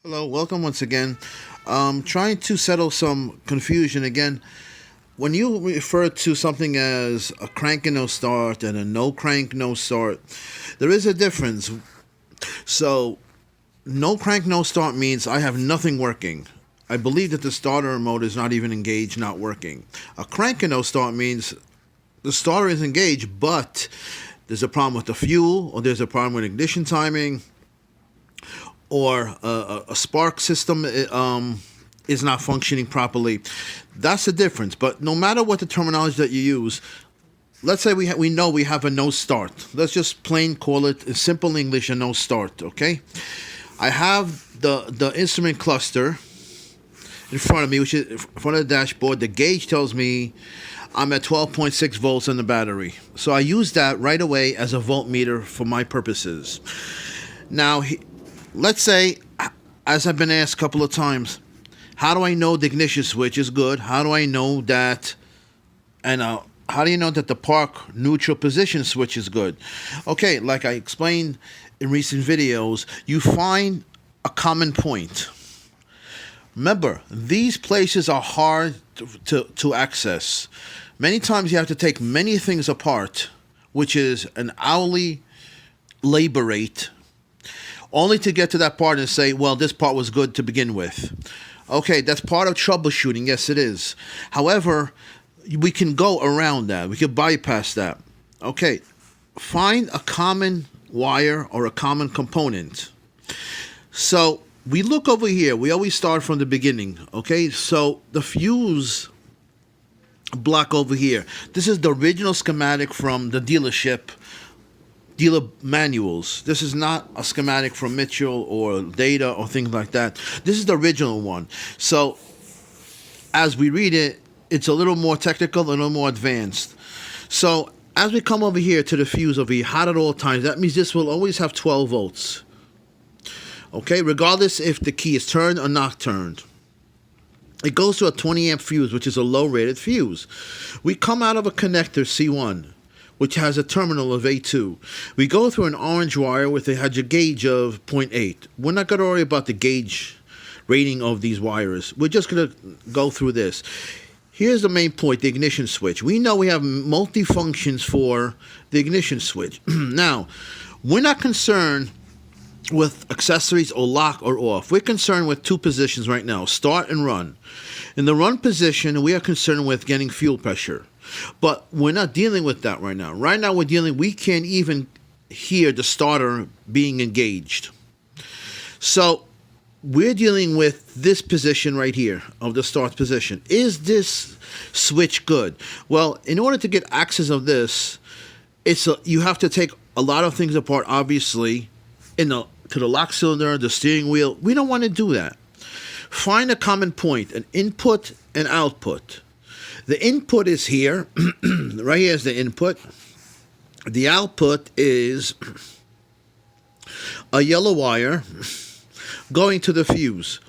Hello, welcome once again. Trying to settle some confusion again. When you refer to something as a crank and no start and a no crank, no start, there is a difference. So, no crank, no start means I have nothing working. I believe that the starter mode is not even engaged, not working. A crank and no start means the starter is engaged, but there's a problem with the fuel, or there's a problem with ignition timing, or a spark system is not functioning properly. That's the difference. But no matter what the terminology that you use, let's say we know we have a no start. Let's just plain call it in simple English a no start. Okay, I have the instrument cluster in front of me, which is in front of the dashboard. The gauge tells me I'm at 12.6 volts in the battery, so I use that right away as a voltmeter for my purposes. Now, let's say, as I've been asked a couple of times, how do I know the ignition switch is good? How do I know that, and how do you know that the park neutral position switch is good? Okay, like I explained in recent videos, you find a common point. Remember, these places are hard to access. Many times you have to take many things apart, which is an hourly labor rate, only to get to that part and say, well, this part was good to begin with. Okay, that's part of troubleshooting. Yes, it is. However, we can go around that. We can bypass that. Okay, find a common wire or a common component. So we look over here. We always start from the beginning. Okay, so the fuse block over here. This is the original schematic from the dealer manuals. This is not a schematic from Mitchell or Data or things like that. This is the original one. So as we read it, it's a little more technical, a little more advanced. So as we come over here to the fuse over here, hot at all times, that means this will always have 12 volts. Okay, regardless if the key is turned or not turned. It goes to a 20 amp fuse, which is a low rated fuse. We come out of a connector C1, which has a terminal of A2. We go through an orange wire with a gauge of 0.8. We're not going to worry about the gauge rating of these wires. We're just going to go through this. Here's the main point, the ignition switch. We know we have multi-functions for the ignition switch. Now, we're not concerned with accessories or lock or off. We're concerned with two positions right now, start and run. In the run position, we are concerned with getting fuel pressure. But we're not dealing with that right now. Right now we can't even hear the starter being engaged. So we're dealing with this position right here of the start position. Is this switch good? Well, in order to get access of this, you have to take a lot of things apart, obviously, to the lock cylinder, the steering wheel. We don't want to do that. Find a common point, an input and output. The input is here. Right here is the input. The output is a yellow wire going to the fuse.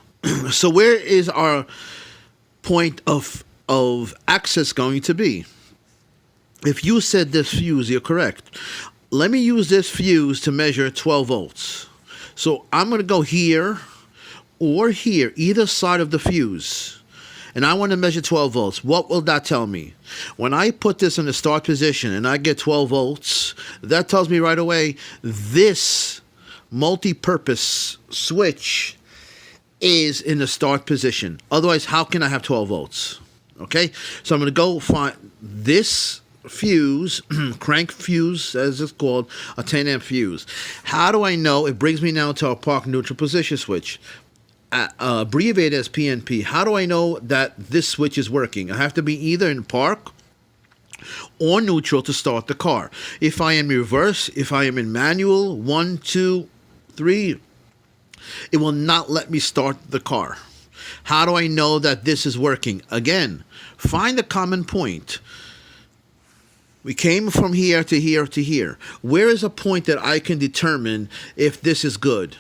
So where is our point of access going to be? If you said this fuse, you're correct. Let me use this fuse to measure 12 volts. So I'm going to go here or here, either side of the fuse. And I want to measure 12 volts. What will that tell me? When I put this in the start position and I get 12 volts, that tells me right away this multi-purpose switch is in the start position. Otherwise, how can I have 12 volts? Okay, so I'm going to go find this fuse, crank fuse as it's called, a 10 amp fuse. How do I know? It brings me now to our park neutral position switch. Abbreviated as PNP. How do I know that this switch is working? I have to be either in park or neutral to start the car. If I am in reverse, if I am in manual, 1, 2, 3, it will not let me start the car. How do I know that this is working? Again, find a common point. We came from here to here to here. Where is a point that I can determine if this is good?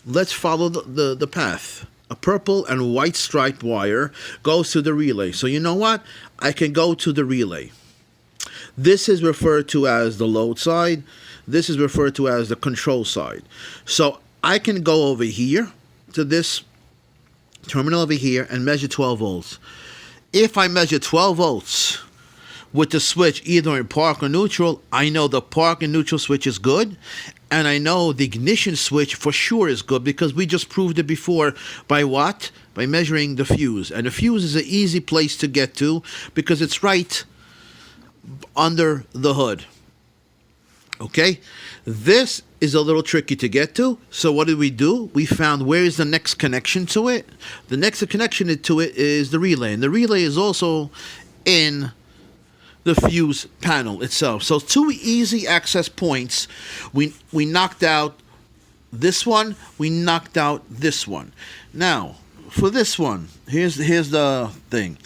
Let's follow the path. A purple and white striped wire goes to the relay. So you know what? I can go to the relay. This is referred to as the load side. This is referred to as the control side. So I can go over here to this terminal over here and measure 12 volts. If I measure 12 volts with the switch either in park or neutral, I know the park and neutral switch is good, and I know the ignition switch for sure is good because we just proved it before by what? By measuring the fuse. And the fuse is an easy place to get to because it's right under the hood. Okay? This is a little tricky to get to. So what did we do? We found where is the next connection to it. The next connection to it is the relay. And the relay is also in the fuse panel itself. So two easy access points. We knocked out this one. We knocked out this one. Now, for this one, here's the thing.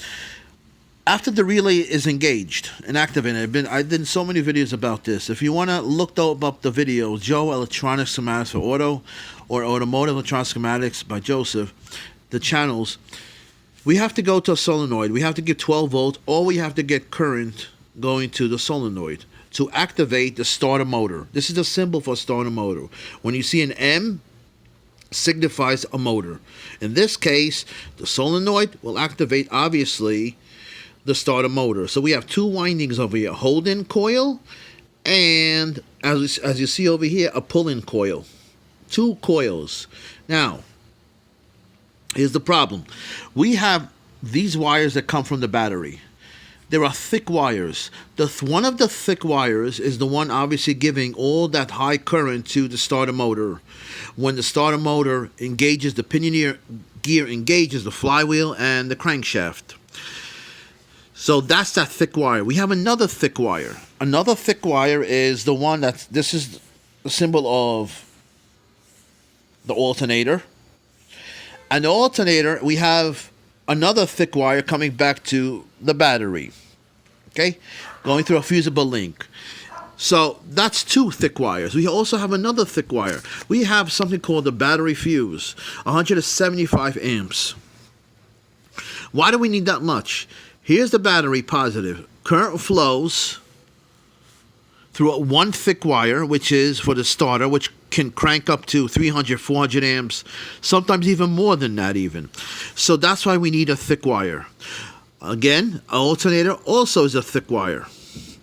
After the relay is engaged and activated, I did so many videos about this. If you want to look up the video, Joe Electronic Schematics for Auto or Automotive Electronic Schematics by Joseph, the channels, we have to go to a solenoid. We have to get 12 volts, or we have to get current going to the solenoid to activate the starter motor. This is the symbol for starter motor. When you see an M, signifies a motor. In this case, the solenoid will activate, obviously, the starter motor. So we have two windings over here, a hold-in coil, and as you see over here, a pull-in coil. Two coils. Now, here's the problem. We have these wires that come from the battery. There are thick wires. One of the thick wires is the one obviously giving all that high current to the starter motor. When the starter motor engages, the pinion gear engages the flywheel and the crankshaft. So that's that thick wire. We have another thick wire. Another thick wire is the one this is the symbol of the alternator. And the alternator, we have another thick wire coming back to the battery. Okay? Going through a fusible link. So that's two thick wires. We also have another thick wire. We have something called the battery fuse, 175 amps. Why do we need that much? Here's the battery positive. Current flows through one thick wire, which is for the starter, which can crank up to 300, 400 amps, sometimes even more than that even. So that's why we need a thick wire. Again, an alternator also is a thick wire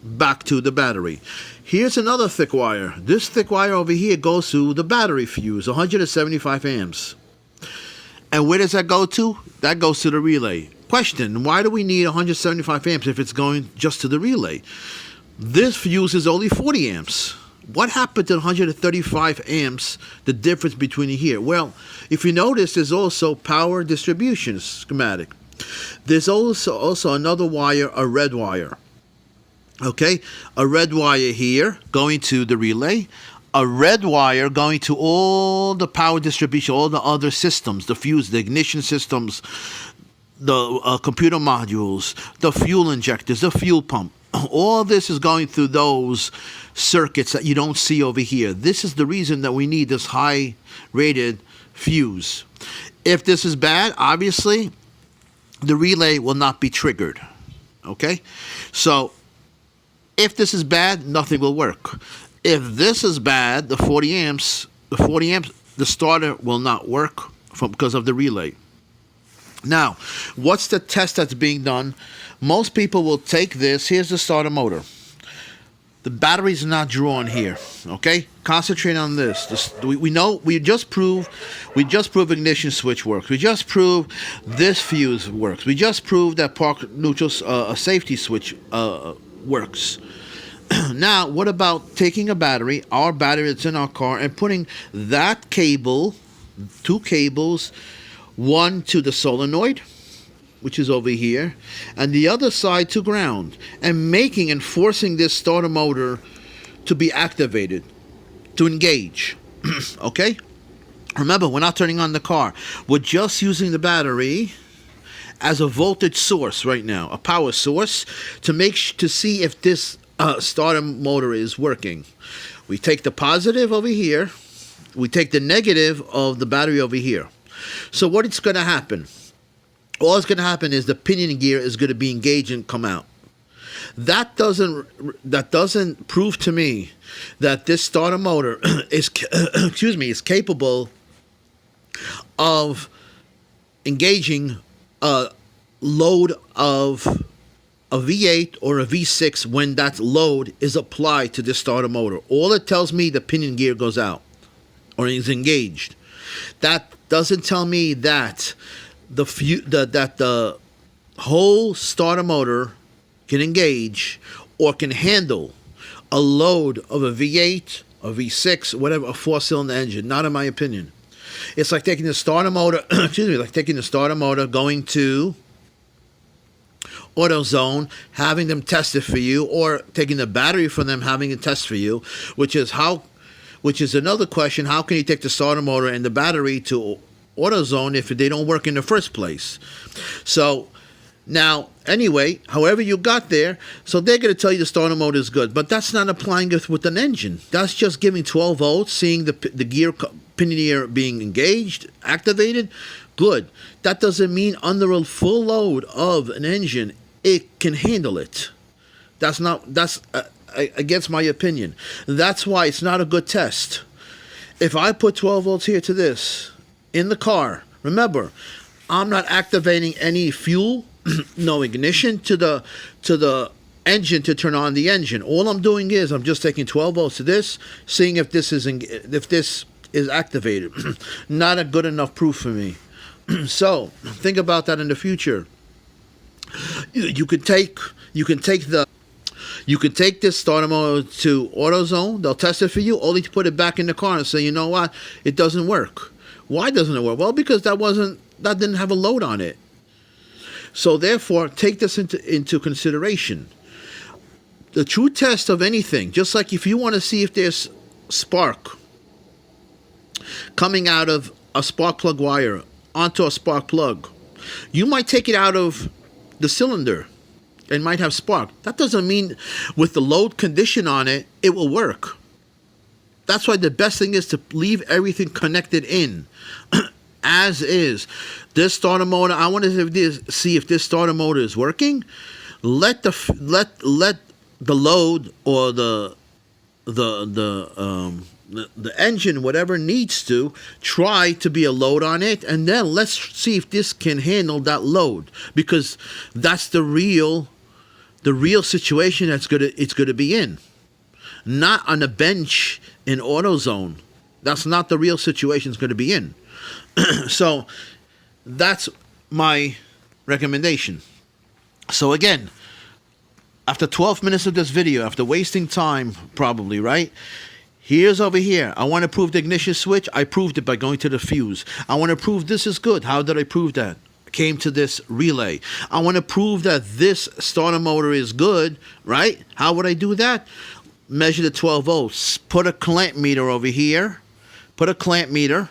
back to the battery. Here's another thick wire. This thick wire over here goes to the battery fuse, 175 amps. And where does that go to? That goes to the relay. Question, why do we need 175 amps if it's going just to the relay? This fuse is only 40 amps. What happened to 135 amps, the difference between here? Well, if you notice, there's also power distribution schematic. There's also another wire, a red wire. Okay, a red wire here going to the relay. A red wire going to all the power distribution, all the other systems, the fuse, the ignition systems, the computer modules, the fuel injectors, the fuel pump. All this is going through those circuits that you don't see over here. This is the reason that we need this high rated fuse. If this is bad, obviously, the relay will not be triggered. Okay? So, if this is bad, nothing will work. If this is bad, the 40 amps, the starter will not work because of the relay. Now, what's the test that's being done? Most people will take this. Here's the starter motor. The battery's not drawn here. Okay? Concentrate on this. We just proved ignition switch works. We just proved this fuse works. We just proved that park neutral safety switch works. Now, what about taking a battery, our battery that's in our car, and putting that cable, two cables, one to the solenoid, which is over here, and the other side to ground, and making and forcing this starter motor to be activated, to engage. Okay? Remember, we're not turning on the car. We're just using the battery as a voltage source right now, a power source, to see if this starter motor is working. We take the positive over here. We take the negative of the battery over here. So what is going to happen? All that's going to happen is the pinion gear is going to be engaged and come out. That doesn't prove to me that this starter motor is capable of engaging a load of a V8 or a V6 when that load is applied to the starter motor. All it tells me, the pinion gear goes out or is engaged. That doesn't tell me that the whole starter motor can engage or can handle a load of a V8, a V6, whatever, a 4-cylinder engine. Not in my opinion. It's like taking the starter motor, going to AutoZone, having them test it for you, or taking the battery from them, having it test for you, which is another question. How can you take the starter motor and the battery to AutoZone if they don't work in the first place? So now, anyway, however you got there, so they're going to tell you the starter motor is good, but that's not applying it with an engine. That's just giving 12 volts, seeing the pinion gear being engaged, activated, good. That doesn't mean under a full load of an engine, it can handle it. That's against my opinion. That's why it's not a good test. If I put 12 volts here to this in the car, remember, I'm not activating any fuel, no ignition to the engine to turn on the engine. All I'm doing is I'm just taking 12 volts to this, seeing if this is activated. Not a good enough proof for me. So think about that in the future. You could take this starter motor to AutoZone. They'll test it for you. Only to put it back in the car and say, you know what, it doesn't work. Why doesn't it work? Well, because that didn't have a load on it. So therefore, take this into consideration. The true test of anything, just like if you want to see if there's spark coming out of a spark plug wire onto a spark plug, you might take it out of the cylinder and might have spark. That doesn't mean with the load condition on it, it will work. That's why the best thing is to leave everything connected in as is. This starter motor, I want to see if this starter motor is working. Let the load or the engine, whatever needs to, try to be a load on it, and then let's see if this can handle that load, because that's the real situation it's gonna be in, not on a bench in AutoZone. That's not the real situation it's going to be in. So that's my recommendation. So again, after 12 minutes of this video, after wasting time probably, right? Here's over here. I want to prove the ignition switch. I proved it by going to the fuse. I want to prove this is good. How did I prove that? Came to this relay. I want to prove that this starter motor is good, right? How would I do that? Measure the 12 volts. Put a clamp meter over here. Put a clamp meter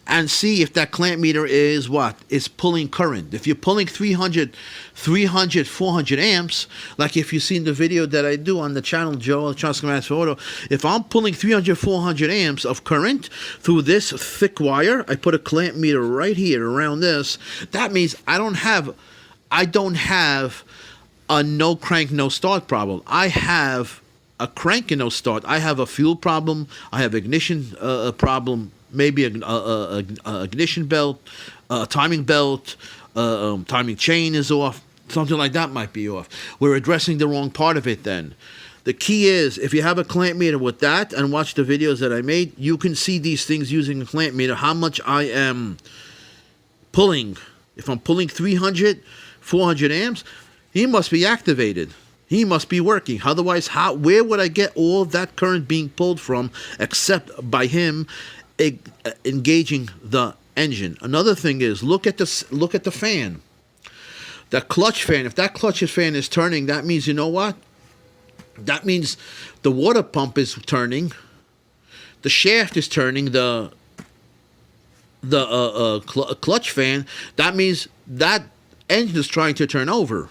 and see if that clamp meter is what? Is pulling current. If you're pulling 300, 400 amps, like if you've seen the video that I do on the channel, Joe, Electronics Schematics for Auto, if I'm pulling 300, 400 amps of current through this thick wire, I put a clamp meter right here around this, that means I don't have a no crank, no start problem. I have a crank and no start. I have a fuel problem. I have ignition problem. Maybe a ignition belt, timing belt, timing chain is off. Something like that might be off. We're addressing the wrong part of it then. The key is, if you have a clamp meter with that and watch the videos that I made, you can see these things using a clamp meter, how much I am pulling. If I'm pulling 300, 400 amps, he must be activated. He must be working. Otherwise, where would I get all that current being pulled from except by him engaging the engine? Another thing is, look at the fan. That clutch fan. If that clutch fan is turning, that means, you know what? That means the water pump is turning. The shaft is turning. The clutch fan. That means that engine is trying to turn over.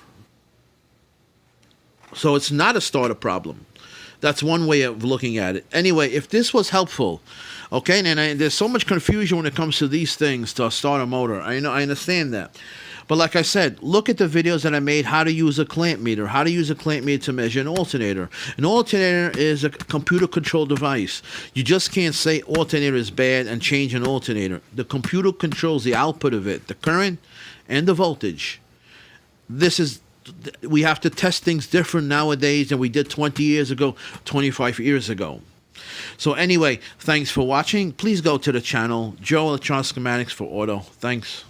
So it's not a starter problem. That's one way of looking at it. Anyway, if this was helpful, okay, and there's so much confusion when it comes to these things, to a starter motor. I know, I understand that. But like I said, look at the videos that I made, how to use a clamp meter, how to use a clamp meter to measure an alternator. An alternator is a computer controlled device. You just can't say alternator is bad and change an alternator. The computer controls the output of it, the current and the voltage. We have to test things different nowadays than we did 20 years ago, 25 years ago. So anyway, thanks for watching. Please go to the channel, Joe Electronic Schematics for Auto. Thanks.